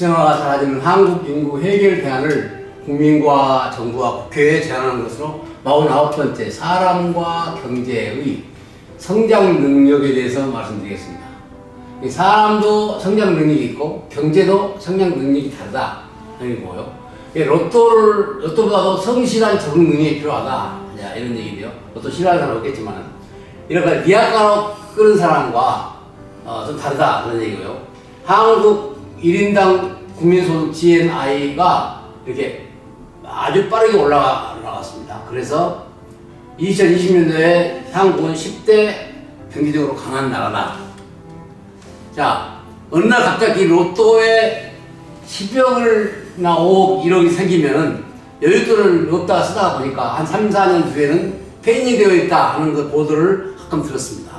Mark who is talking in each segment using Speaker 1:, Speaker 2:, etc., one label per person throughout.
Speaker 1: 국제화가 사라지는 한국 인구 해결 대안을 국민과 정부와 국회에 제안하는 것으로 49번째 사람과 경제의 성장 능력에 대해서 말씀드리겠습니다. 사람도 성장 능력이 있고 경제도 성장 능력이 다르다 하는 거고요. 로또보다도 성실한 적응 능력이 필요하다 이런 얘기인데요. 로또 싫어하는 사람은 없겠지만 이렇게 리아카로 끄는 사람과 좀 다르다 그런 얘기고요. 한국 1인당 국민소득 GNI가 이렇게 아주 빠르게 올라갔습니다. 그래서 2020년도에 한국은 10대 경제적으로 강한 나라다. 자, 어느 날 갑자기 로또에 10억이나 5억, 1억이 생기면은 여윳돈을 넣었다가 쓰다가 보니까 한 3, 4년 뒤에는 폐인이 되어 있다 하는 그 보도를 가끔 들었습니다.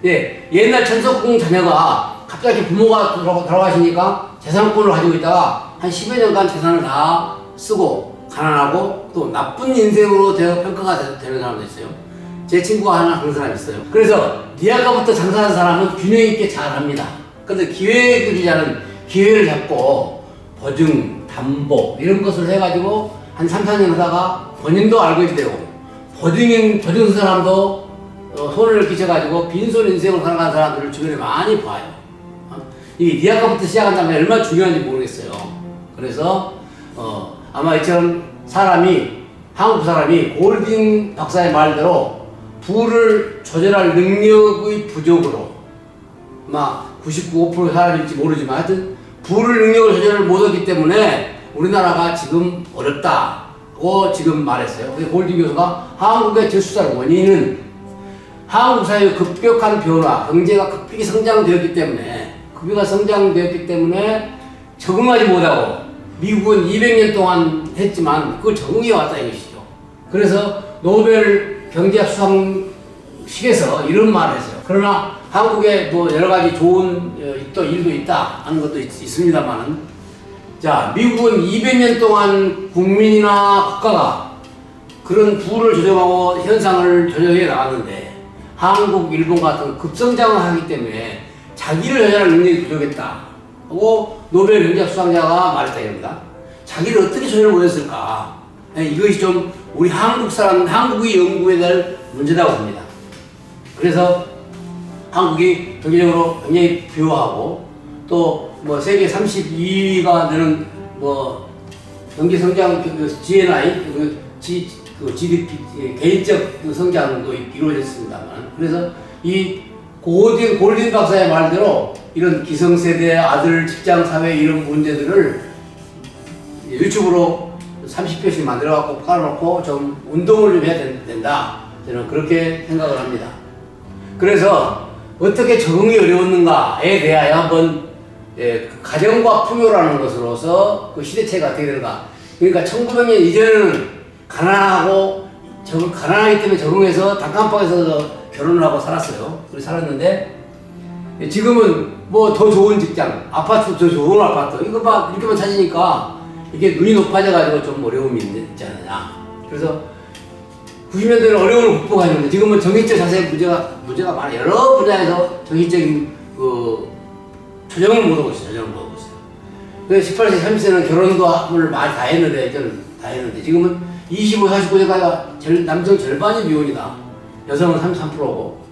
Speaker 1: 예, 옛날 천석궁 자녀가 갑자기 부모가 돌아가시니까 재산권을 가지고 있다가 한 10여 년간 재산을 다 쓰고 가난하고 또 나쁜 인생으로 평가가 되는 사람도 있어요. 제 친구가 하나 그런 사람이 있어요. 그래서 리아카부터 장사하는 사람은 균형 있게 잘합니다. 그런데 기회주의자는 기회를 잡고 보증, 담보 이런 것을 해가지고 한 3, 4년 하다가 본인도 알고 있게 되고 보증 사람도 손해를 끼쳐가지고 빈손 인생을 살아가는 사람들을 주변에 많이 봐요. 이 리아카부터 시작한다면 얼마나 중요한지 모르겠어요. 그래서 아마 이처럼 한국 사람이 골딩 박사의 말대로 부를 조절할 능력의 부족으로 막 99% 사람일지 모르지만 하여튼 부를 능력을 조절을 못하기 때문에 우리나라가 지금 어렵다고 지금 말했어요. 그래서 골딩 교수가 한국의 저출산 원인은 한국 사회의 급격한 변화, 경제가 급격히 성장되었기 때문에 적응하지 못하고 미국은 200년 동안 했지만 그걸 적응해 왔다 이것이죠. 그래서 노벨 경제학 수상식에서 이런 말을 했어요. 그러나 한국에 뭐 여러 가지 좋은 일도 있다 하는 것도 있습니다만은 자, 미국은 200년 동안 국민이나 국가가 그런 부를 조정하고 현상을 조정해 나갔는데 한국, 일본 같은 급성장을 하기 때문에 자기를 조절할 능력이 부족했다고 노벨 경제학 수상자가 말했다 이겁니다. 자기를 어떻게 조절을 못했을까? 이것이 좀 우리 한국의 연구에 대한 문제라고 봅니다. 그래서 한국이 경제적으로 굉장히 부유하고 또 뭐 세계 32위가 되는 뭐 경제 성장 GNI GDP 개인적 성장도 이루어졌습니다만 그래서 이 골딩 박사의 말대로 이런 기성세대 아들 직장 사회 이런 문제들을 유튜브로 30회씩 만들어갖고 깔아놓고 좀 운동을 좀 해야 된다. 저는 그렇게 생각을 합니다. 그래서 어떻게 적응이 어려웠는가에 대하여 한번 가정과 풍요라는 것으로서 그 시대체가 어떻게 되는가. 그러니까 1900년 이전에는 가난하기 때문에 적응해서 단칸방에서 결혼을 하고 살았어요. 그렇게 살았는데 지금은 뭐 더 좋은 직장, 아파트 더 좋은 아파트 이거 막 이렇게만 찾으니까 이게 눈이 높아져가지고 좀 어려움이 있지 않느냐. 그래서 90년대는 어려움을 극복하셨는데 지금은 정신적 자세 문제가 많아요. 여러 분야에서 정신적인 조정을 못하고 있어요. 그래서 18세, 30세는 결혼도 많이 다 했는데 지금은 25, 49세까지가 남성 절반이 미혼이다. 여성은 33%고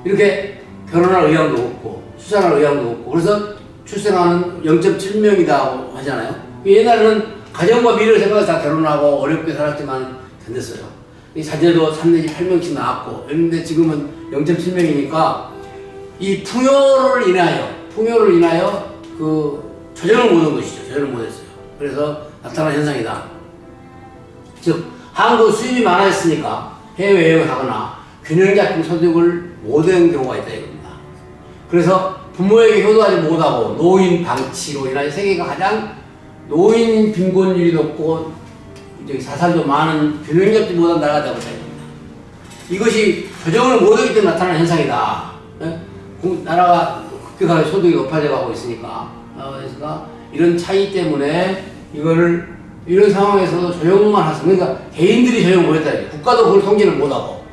Speaker 1: 이렇게 결혼할 의향도 없고 출산할 의향도 없고 그래서 출생하는 0.7명이다 하잖아요. 옛날에는 가정과 미래를 생각해서 다 결혼하고 어렵게 살았지만 견뎠어요. 이 자녀도 3 내지 8명씩 낳았고 그런데 지금은 0.7명이니까 이 풍요를 인하여 그 조정을 못한 것이죠. 조정을 못했어요. 그래서 나타난 현상이다. 즉 한국 수입이 많아졌으니까 해외여행을 하거나 균형 잡힌 소득을 못한 경우가 있다 이겁니다. 그래서 부모에게 효도하지 못하고 노인 방치로 인하여 세계가 가장 노인 빈곤율이 높고 자살도 많은 균형 잡지 못한 나라가 되고 있다 이겁니다. 이것이 조정을 못하기 때문에 나타나는 현상이다. 나라가 급격하게 소득이 높아져 가고 있으니까 이런 차이 때문에 이런 상황에서도 조정만 하서 그러니까 개인들이 조정 못했다. 국가도 그걸 통제를 못하고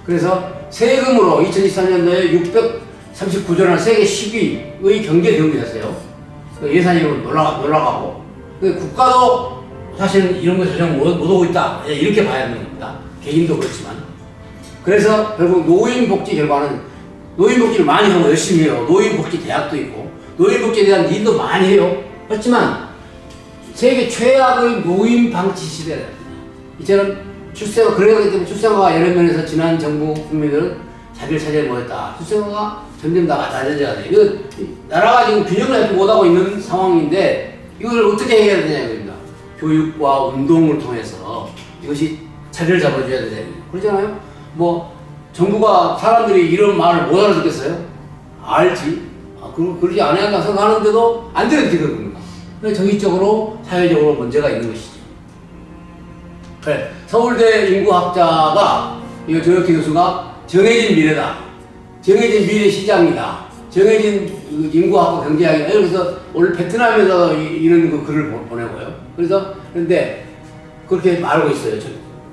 Speaker 1: 그래서 세금으로 2023년도에 639조 원 세계 10위의 경제 대국이 됐어요. 예산이 올라가고 국가도 사실은 이런 거 전혀 못 오고 있다 이렇게 봐야 하는 겁니다. 개인도 그렇지만. 그래서 결국 노인복지 결과는 노인복지를 많이 하고 열심히 해요. 노인복지 대학도 있고 노인복지에 대한 일도 많이 해요. 그렇지만 세계 최악의 노인 방치 시대다. 이제는 출생아 그러기 때문에 출생아가 여러 면에서 지난 정부 국민들은 자기를 차지하지 못했다. 출생아가 점점 낮아져야 돼. 이거 나라가 지금 균형을 잡지 못하고 있는 상황인데 이걸 어떻게 해야 되냐 이겁니다. 교육과 운동을 통해서 이것이 자리를 잡아줘야 되냐. 그러잖아요. 뭐 정부가 사람들이 이런 말을 못 알아듣겠어요? 알지. 그러지 않아야 생각하는데도 안 들어듣거든요. 정의적으로 사회적으로 문제가 있는 것이죠. 그래, 서울대 인구학자가 이거 조혁태 교수가 정해진 미래다. 정해진 미래 시장이다. 정해진 인구학과 경제학이다. 그래서 오늘 베트남에서 이런 그 글을 보내고요. 그런데 그렇게 말하고 있어요.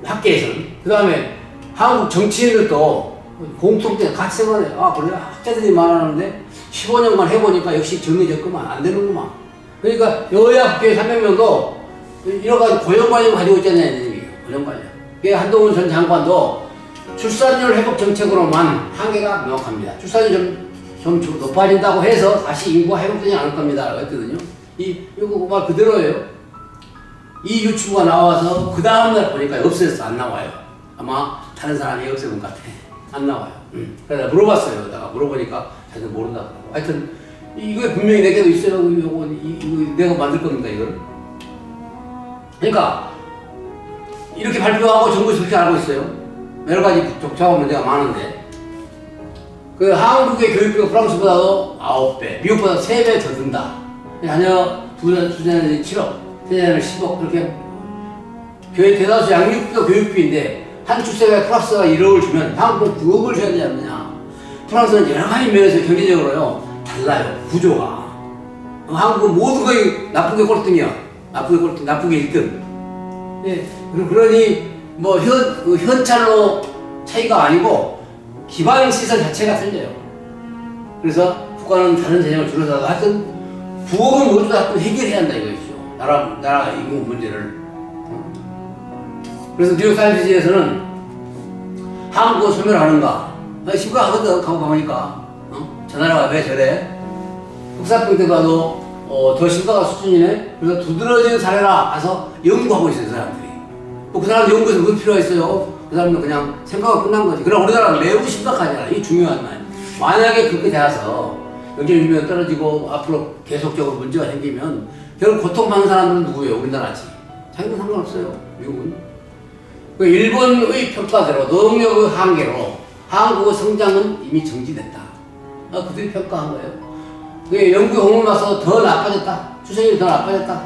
Speaker 1: 학계에서는. 그 다음에 한국 정치인들도 공통된 같이 생각해요. 아, 그래? 학자들이 말하는데 15년간 해보니까 역시 정해졌구만. 안 되는구만. 그러니까 여야 국회 300명도 이런 가지 고정관념 가지고 있잖아요. 고정관념. 한동훈 전 장관도 출산율 회복 정책으로만 한계가 명확합니다. 출산율이 좀 높아진다고 해서 다시 인구가 회복되지 않을 겁니다. 라고 했거든요. 이거 말 그대로예요. 이 유튜브가 나와서 그 다음날 보니까 없어졌어. 안 나와요. 아마 다른 사람이 없애본 것 같아. 안 나와요. 그래서 물어봤어요. 내가 물어보니까 자기는 모른다고. 하여튼 이거 분명히 내게도 있어요. 이거 내가 만들 겁니다. 이걸. 그러니까 이렇게 발표하고 정부에서 그렇게 알고 있어요. 여러 가지 복잡한 문제가 많은데 그 한국의 교육비가 프랑스보다도 9배, 미국보다 3배 더 든다. 자녀 두자녀는 7억, 세자녀는 10억 그렇게 교회 대다수 양육비가 교육비인데 한 출생에 프랑스가 1억을 주면 한국은 9억을 줘야 되지 않느냐. 프랑스는 여러 가지 면에서 경제적으로요 달라요. 구조가. 한국은 모든 것이 나쁘게 꼴등이야. 나쁘게 꼴등, 나쁘게 1등. 예, 그러니 뭐 현찰로 차이가 아니고 기반 시설 자체가 틀려요. 그래서 국가는 다른 재정을 줄여서 하여튼 부업은 모두 다 해결해야 한다 이거죠. 나라 인구 문제를. 그래서 뉴욕타임즈에서는 한국어 소멸하는가? 심각하거든. 가보니까 저 나라가 왜 저래? 흑사병 때 봐도 더 심각한 수준이네. 그래서 두드러진 사례라 가서 연구하고 있어요, 그 사람들이. 그 사람 연구에서 뭐 필요가 있어요? 그 사람은 그냥 생각하고 끝난 거지. 그럼 우리나라는 매우 심각하잖아. 이게 중요한 말. 만약에 그렇게 돼서 경제 유명이 떨어지고 앞으로 계속적으로 문제가 생기면 결국 고통받는 사람들은 누구예요? 우리나라지. 자기는 상관없어요. 미국은. 일본의 평가대로 능력의 한계로 한국의 성장은 이미 정지됐다. 그들이 평가한 거예요. 영국의 홍을 맞서 더 나빠졌다. 추세율이 더 나빠졌다.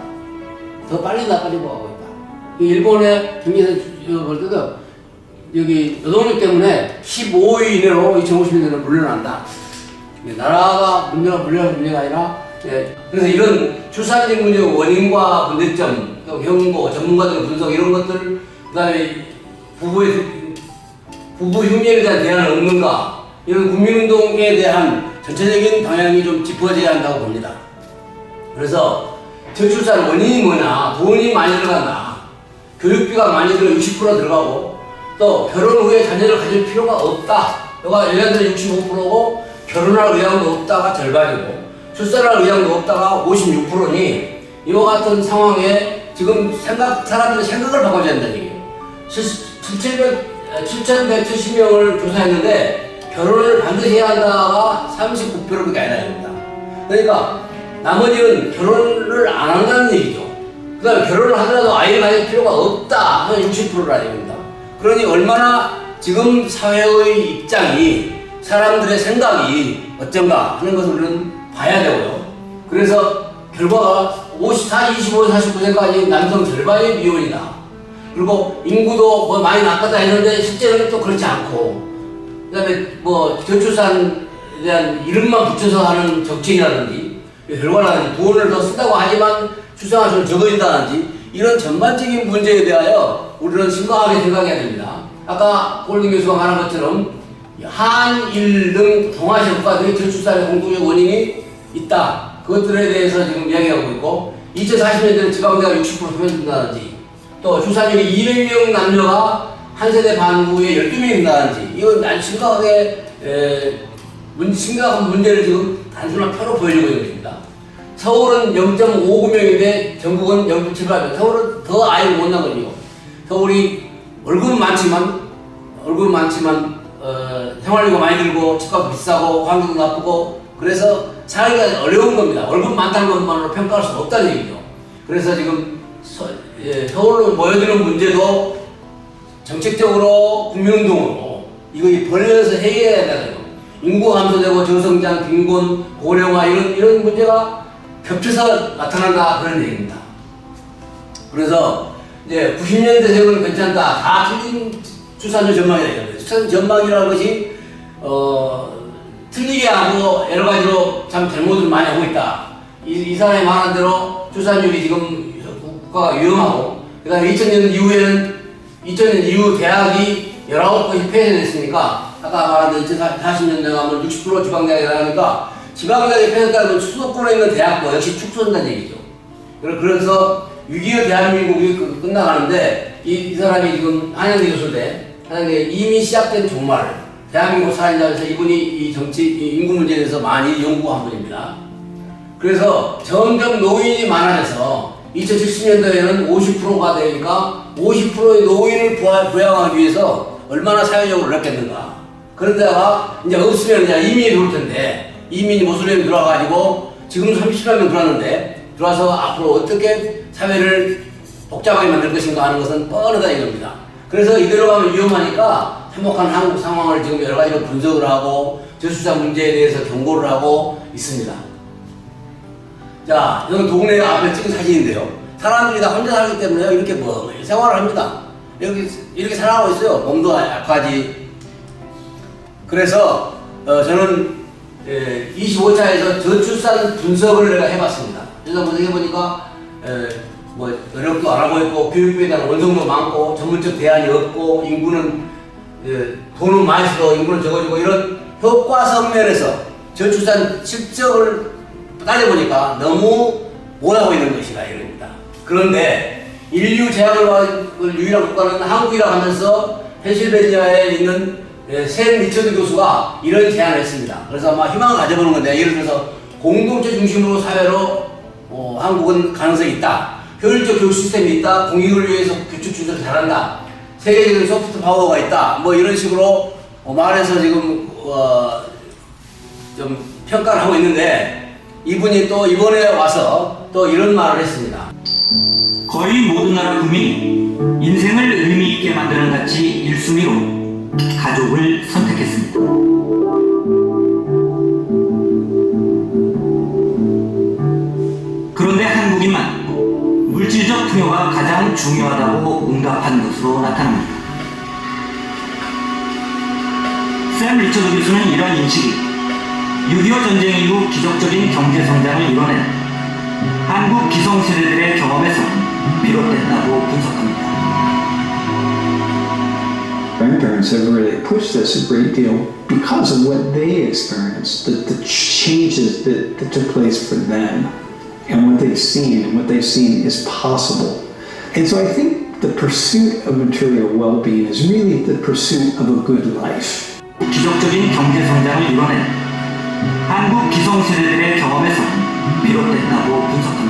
Speaker 1: 더 빨리 나빠지고 하고 있다. 일본의 경제에서 볼 때도 여기 노동력 때문에 15위 이내로 2050년에는 물러난다. 나라가 문제가 아니라 그래서 이런 출산율 문제 원인과 문제점, 또 경고, 전문가들의 분석 이런 것들 그 다음에 부부 흉년에 대한 대안은 없는가 이런 국민운동에 대한 전체적인 방향이 좀 짚어져야 한다고 봅니다. 그래서 저출산 원인이 뭐냐, 돈이 많이 들어간다. 교육비가 많이 들어 60% 들어가고 또 결혼 후에 자녀를 가질 필요가 없다. 여자들은 65%고 결혼할 의향도 없다가 절반이고 출산할 의향도 없다가 56%니 이와 같은 상황에 지금 사람들의 생각을 바꿔줘야 된다는 얘기예요. 7,170명을 조사했는데 결혼을 반드시 해야 한다가 39%밖에 안 됩니다. 그러니까 나머지는 결혼을 안 한다는 얘기죠. 그 다음에 결혼을 하더라도 아이를 가질 필요가 없다 하는 60%라는 얘기입니다. 그러니 얼마나 지금 사회의 입장이 사람들의 생각이 어쩐가 하는 것을 우리는 봐야 되고요. 그래서 결과가 25, 49세까지 남성 절반의 미혼이다. 그리고 인구도 뭐 많이 나쁘다 했는데 실제로는 또 그렇지 않고 그 다음에 뭐 저출산에 대한 이름만 붙여서 하는 정책이라든지 결과는 돈을 더 쓴다고 하지만 출산할 수는 적어진다든지 이런 전반적인 문제에 대하여 우리는 심각하게 생각해야 됩니다. 아까 골든 교수가 말한 것처럼 한일 등 동아시아 국가들이 저출산의 공통적 원인이 있다. 그것들에 대해서 지금 이야기하고 있고 2040년대는 지방대가 60% 소멸된다든지 또 출산율이 200명 남녀가 한 세대 반 후에 12명이 된다든지 이건 아주 심각한 문제를 지금 단순한 표로 보여주고 있는 것입니다. 서울은 0.59명인데 전국은 0.78명. 서울은 더 아예 못난 거죠. 서울이 월급은 많지만 생활비가 많이 들고 집값 비싸고 환경도 나쁘고 그래서 살기가 어려운 겁니다. 월급 많다는 것만으로 평가할 수 없다는 얘기죠. 그래서 지금 서울로 모여드는 문제도 정책적으로 국민운동으로 이거 벌려서 해결해야 되는 인구 감소되고 저성장, 빈곤, 고령화 이런 문제가 겹쳐서 나타난다 그런 얘기입니다. 그래서 이제 90년대생은 괜찮다. 다 틀린 출산율 전망이라 이겁니다. 출산율 전망이라는 것이 틀리게 하고 여러 가지로 참 잘못을 많이 하고 있다. 이 사람이 말한 대로 출산율이 지금 국가가 위험하고 그다음에 2000년 이후 대학이 19곳이 폐쇄됐으니까 아까 말한 대로 2040년대 가면 60% 지방대학이 나가니까 지방대학이 폐쇄됐다면 수도권에 있는 대학도 역시 축소된다는 얘기죠. 그래서 6.25 대한민국이 끝나가는데 이 사람이 지금 한양대 교수인데 한양대 이미 시작된 종말 대한민국 살인자에서 이분이 이 인구 문제에 대해서 많이 연구한 분입니다. 그래서 점점 노인이 많아져서 2070년대에는 50%가 되니까 50%의 노인을 부양하기 위해서 얼마나 사회적으로 어렵겠는가. 그런데다가 이제 없으면 이제 이민이 들어올 텐데 이민이 모슬렘이 들어와가지고 지금 30만 명 들어왔는데 들어와서 앞으로 어떻게 사회를 복잡하게 만들 것인가 하는 것은 뻔하다 이겁니다. 그래서 이대로 가면 위험하니까 행복한 한국 상황을 지금 여러 가지로 분석을 하고 저출산 문제에 대해서 경고를 하고 있습니다. 자, 이건 동네 앞에 찍은 사진인데요. 사람들이 다 혼자 살기 때문에 이렇게 생활을 합니다. 이렇게 살아가고 있어요. 몸도 약하지. 그래서 저는 25차에서 저출산 분석을 내가 해봤습니다. 그래서 분석해보니까 노력도 안 하고 있고 교육비에 대한 원성도 많고 전문적 대안이 없고 인구는 돈은 많이 쓰고 인구는 적어지고 이런 효과성 면에서 저출산 실적을 따져보니까 너무 못하고 있는 것이다 이럽니다. 그런데 인류 제약을 유일한 국가는 한국이라 하면서 펜실베니아에 있는 샘 리처드 교수가 이런 제안을 했습니다. 그래서 아마 희망을 가져보는 건데 예를 들어서 공동체 중심으로 사회로 한국은 가능성이 있다. 효율적 교육 시스템이 있다. 공익을 위해서 규칙 준수를 잘한다. 세계적인 소프트 파워가 있다. 이런 식으로 말해서 지금 좀 평가를 하고 있는데 이분이 또 이번에 와서 또 이런 말을 했습니다.
Speaker 2: 거의 모든 나라 국민이 인생을 의미 있게 만드는 가치 1순위로 가족을 선택했습니다. 그런데 한국인만 물질적 풍요가 가장 중요하다고 응답한 것으로 나타납니다. 샘 리처드 교수는 이런 인식이 6.25 전쟁 이후 기적적인 경제 성장을 이뤄낸 한국 기성세대들의 경험에서 비롯됐다고 분석합니다.
Speaker 3: Grandparents have really pushed this a great deal because of what they experienced, the changes that took place for them, and what they've seen is possible. And so I think the pursuit of material well-being is really the pursuit of a good life.
Speaker 2: 기적적인 경제 성장을 이뤄낸 한국 기성세대들의 경험에서 비롯됐다고 분석합니다.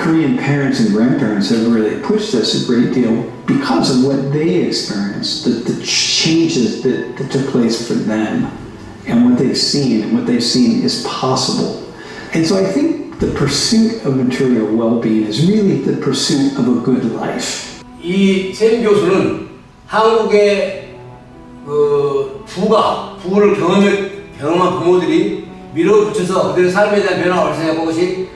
Speaker 3: Korean parents and grandparents have really pushed this a great deal because of what they experienced, the changes that took place for them, and what they've seen is possible. And so I think the pursuit of material well-being is really the pursuit of a good life.
Speaker 1: 이 샘 교수는 한국의 부를 경험한 부모들이 밀어붙여서 그들의 삶에 대한 변화가 발생했고 그것이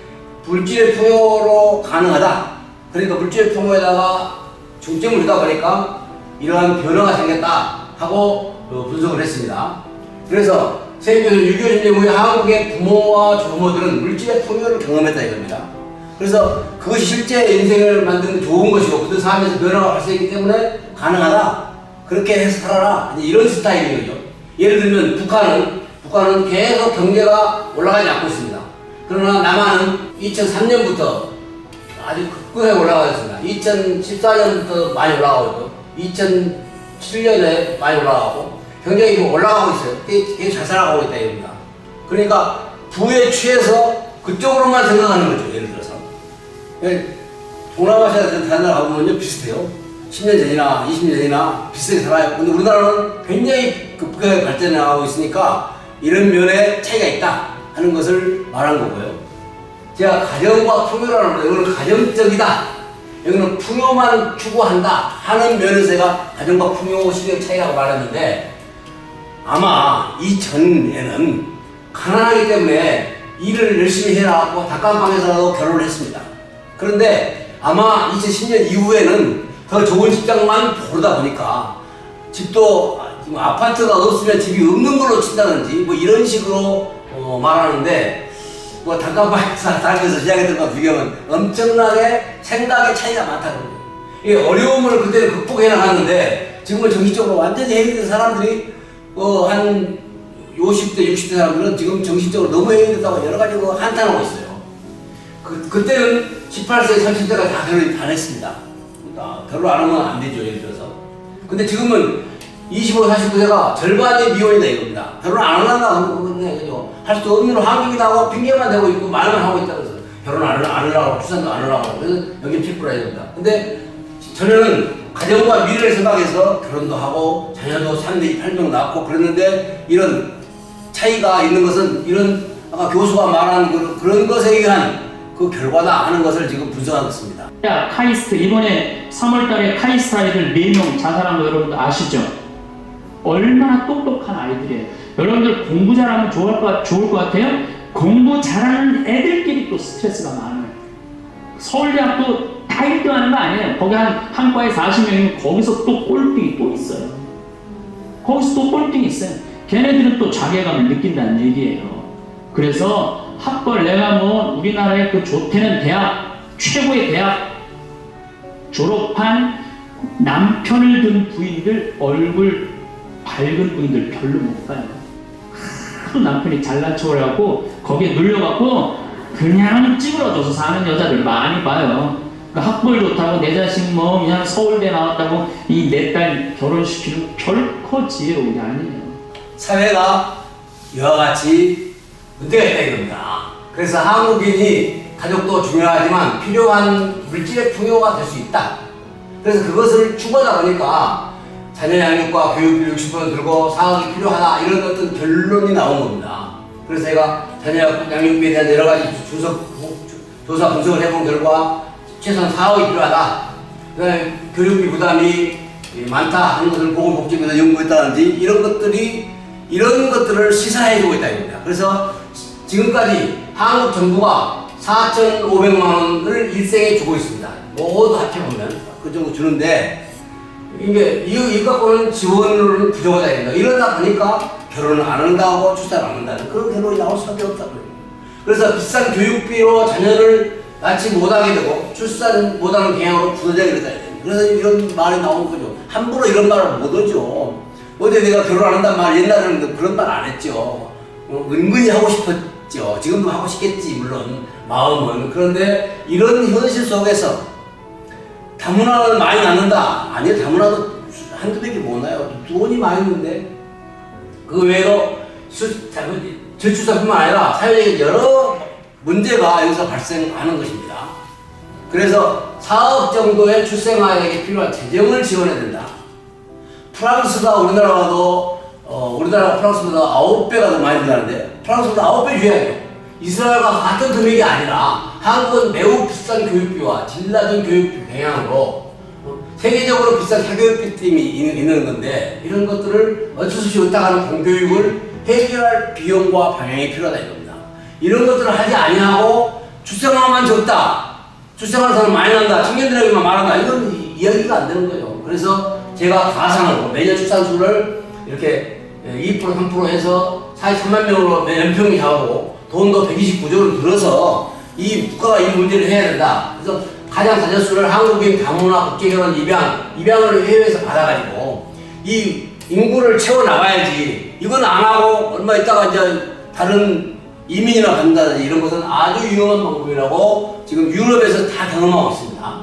Speaker 1: 물질의 풍요로 가능하다. 그러니까 물질의 풍요에다가 중점을 두다 보니까 이러한 변화가 생겼다 하고 분석을 했습니다. 그래서 샘 교수는 6.25 전쟁 후에 한국의 부모와 조부모들은 물질의 풍요를 경험했다 이겁니다. 그래서 그것이 실제 인생을 만드는 좋은 것이고 그들 삶에서 변화가 발생했기 때문에 가능하다. 그렇게 해서 살아라. 이런 스타일인 거죠. 예를 들면 북한은 북한은 계속 경제가 올라가지 않고 있습니다. 그러나 남한은 2003년부터 아주 급격하게 올라가고 있습니다. 2014년부터 많이 올라가고 있고 2007년에 많이 올라가고 경제가 지금 올라가고 있어요. 계속 잘 살아가고 있다 이겁니다. 그러니까 부에 취해서 그쪽으로만 생각하는 거죠. 예를 들어서 동남아시아 다른 나라 가보면요 비슷해요. 10년 전이나 20년 전이나 비슷하게 살아요. 근데 우리나라는 굉장히 급격하게 발전해 나가고 있으니까 이런 면에 차이가 있다 하는 것을 말한 거고요. 제가 가정과 풍요라는 거, 이거는 가정적이다. 여기는 풍요만 추구한다 하는 면에서 제가 가정과 풍요 시대의 차이라고 말했는데 아마 이전에는 가난하기 때문에 일을 열심히 해라고 닭감방에서라도 결혼을 했습니다. 그런데 아마 2010년 이후에는 더 좋은 직장만 고르다 보니까 집도 지금 아파트가 없으면 집이 없는 걸로 친다든지 뭐 이런 식으로 말하는데 뭐 닭감방에서 살면서 시작했던 것 비교하면 엄청나게 생각의 차이가 많다는 거예요. 이 어려움을 그때 극복해 나갔는데 지금은 정신적으로 완전히 해결된 사람들이 한 50대, 60대 사람들은 지금 정신적으로 너무 해결됐다고 여러 가지로 한탄하고 있어요. 그때는 18세, 30대가 다 결혼이 다 했습니다. 결혼 안 하면 안 되죠, 예를 들어서. 근데 지금은 25, 49세가 절반이 미혼이다 이겁니다. 결혼 안 하려고 그죠. 할 수 없는 환경이다 하고 핑계만 대고 있고 말만 하고 있다 그래서 결혼 안 하려고 출산도 안 하려고 그래서 여기 피부라 이겁니다. 근데 저는 가정과 미래를 생각해서 결혼도 하고 자녀도 3대 8명 낳고 그랬는데 이런 차이가 있는 것은 이런 아까 교수가 말한 그런 것에 의한 그 결과다 하는 것을 지금 분석하고 있습니다.
Speaker 4: 카이스트 이번에 3월달에 카이스트 아이들 4명 자살한 거 여러분들 아시죠? 얼마나 똑똑한 아이들이에요. 여러분들 공부 잘하면 좋을 것 같아요? 공부 잘하는 애들끼리 또 스트레스가 많아요. 서울대학도 다 1등 하는 거 아니에요. 거기 한 과에 40명이면 거기서 또 꼴등이 또 있어요. 거기서 또 꼴등이 있어요. 걔네들은 또 자괴감을 느낀다는 얘기예요. 그래서 학벌 내가 뭐 우리나라의 그 좋대는 대학 최고의 대학 졸업한 남편을 둔 부인들 얼굴 밝은 부인들 별로 못 봐요. 하도 남편이 잘난 척을 하고 거기에 눌려갖고 그냥 찌그러져서 사는 여자들 많이 봐요. 그러니까 학벌 좋다고 내 자식 뭐 그냥 서울대 나왔다고 이 내 딸 결혼시키는 별거 지혜로운 게 아니에요.
Speaker 1: 사회가 이와 같이 문제가 있다 이겁니다. 그래서 한국인이 가족도 중요하지만 필요한 물질의 풍요가 될 수 있다. 그래서 그것을 추구하다 보니까 자녀 양육과 교육비 60% 들고 4억이 필요하다 이런 어떤 결론이 나온 겁니다. 그래서 제가 자녀 양육비에 대한 여러 가지 조사 분석을 해본 결과 최소한 4억이 필요하다. 그다음에 교육비 부담이 많다 하는 것을 보건복지부에서 연구했다든지 이런 것들을 시사해주고 있다 이겁니다. 그래서 지금까지 한국 정부가 4,500만 원을 일생에 주고 있습니다. 모두 합쳐보면 그 정도 주는데 이거 갖고는 지원을 부족하다 이겁니다. 이러다 보니까 결혼을 안 한다고 출산을 안 한다는 그런 결론이 나올 수밖에 없다고 해요. 그래서 비싼 교육비로 자녀를 낳지 못하게 되고 출산 못하는 경향으로 굳어져야 된다. 그래서 이런 말이 나온 거죠. 함부로 이런 말을 못 하죠. 어제 내가 결혼 안 한단 말 옛날에는 그런 말 안 했죠. 은근히 하고 싶었죠. 지금도 하고 싶겠지 물론 마음은. 그런데 이런 현실 속에서 다문화는 많이 낳는다. 아니요, 다문화도 한두 백이 못 나요. 돈이 많이 있는데 그 외로 저출산뿐만 아니라 사회적인 여러 문제가 여기서 발생하는 것입니다. 그래서 4억 정도의 출생아에게 필요한 재정을 지원해야 된다. 프랑스가 우리나라가 프랑스보다 9배가 더 많이 든다는데 프랑스보다 9배 줘야죠. 이스라엘과 같은 금액이 아니라 한국은 매우 비싼 교육비와 질 낮은 교육비 방향으로 세계적으로 비싼 사교육비 팀이 있는 건데 이런 것들을 어쩔 수 없이 의탁하는 공교육을 해결할 비용과 방향이 필요하다 이겁니다. 이런 것들을 하지 아니하고 출생아만 적다. 출생하는 사람 많이 난다. 청년들에게만 말한다. 이건 이야기가 안 되는 거죠. 그래서 제가 가상으로 매년 출산수를 이렇게 2% 3% 해서 43만 명으로 연평이 잡고 돈도 129조를 들어서 이 국가가 이 문제를 해야 된다. 그래서 가장 자녀수를 한국인 다문화 국제결혼 입양을 해외에서 받아가지고 이 인구를 채워 나가야지 이건 안 하고 얼마 있다가 이제 다른 이민이나 간다든지 이런 것은 아주 유용한 방법이라고 지금 유럽에서 다 경험하고 있습니다.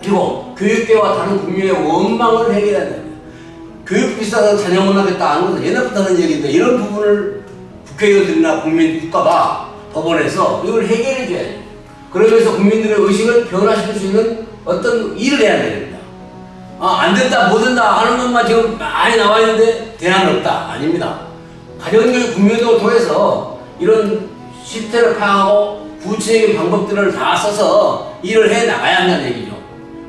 Speaker 1: 그리고 교육계와 다른 국민의 원망을 해결해야 됩니다. 교육 비싸서 자녀 못 하겠다 하는 것은 옛날부터 하는 얘기인데 이런 부분을 국회의원들이나 국민 국가가 법원에서 이걸 해결해 줘야 돼요. 그러면서 국민들의 의식을 변화시킬 수 있는 어떤 일을 해야 됩니다. 안 된다, 못 된다 하는 것만 지금 많이 나와 있는데 대안은 없다. 아닙니다. 가정교육 국민운동을 통해서 이런 실태를 파악하고 구체적인 방법들을 다 써서 일을 해 나가야 한다는 얘기죠.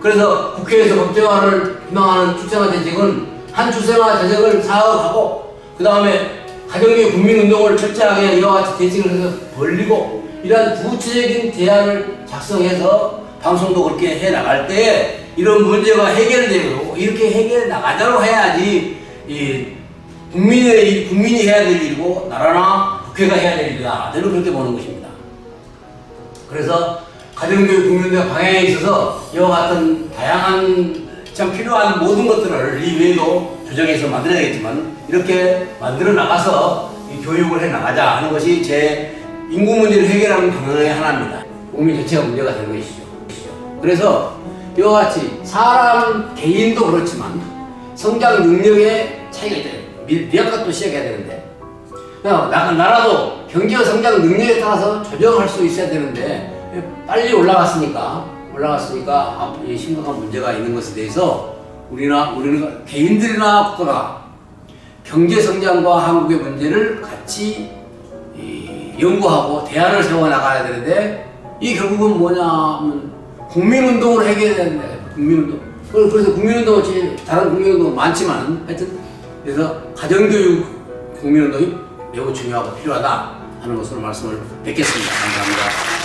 Speaker 1: 그래서 국회에서 법제화를 희망하는 출생아 대책은 한 출생아 대책을 사업하고 그 다음에 가정교육 국민운동을 철저하게 이와 같이 대책을 해서 벌리고 이러한 구체적인 대안을 작성해서 방송도 그렇게 해 나갈 때 이런 문제가 해결되고 이렇게 해결해 나가자고 해야지 이 국민이 해야 될 일이고 나라나 국회가 해야 될 일이다. 저는 그렇게 보는 것입니다. 그래서 가정교육 국민운동 방향에 있어서 이와 같은 다양한 참 필요한 모든 것들을 이 외에도 조정해서 만들어야겠지만 이렇게 만들어 나가서 이 교육을 해 나가자 하는 것이 제 인구 문제를 해결하는 방향의 하나입니다. 국민 전체가 문제가 되는 것이죠. 그래서 이와 같이 사람 개인도 그렇지만 성장 능력의 차이가 있다. 미약값도 시작해야 되는데 나라도 경제와 성장 능력에 따라서 조정할 수 있어야 되는데 빨리 올라갔으니까 이 심각한 문제가 있는 것에 대해서 우리는 개인들이나 국가가 경제 성장과 한국의 문제를 같이 연구하고 대안을 세워 나가야 되는데 이 결국은 뭐냐면 국민운동으로 해결해야 되는데 국민운동. 그래서 국민운동 다른 국민운동 많지만 하여튼 그래서 가정교육 국민운동이 매우 중요하고 필요하다 하는 것으로 말씀을 뵙겠습니다. 감사합니다.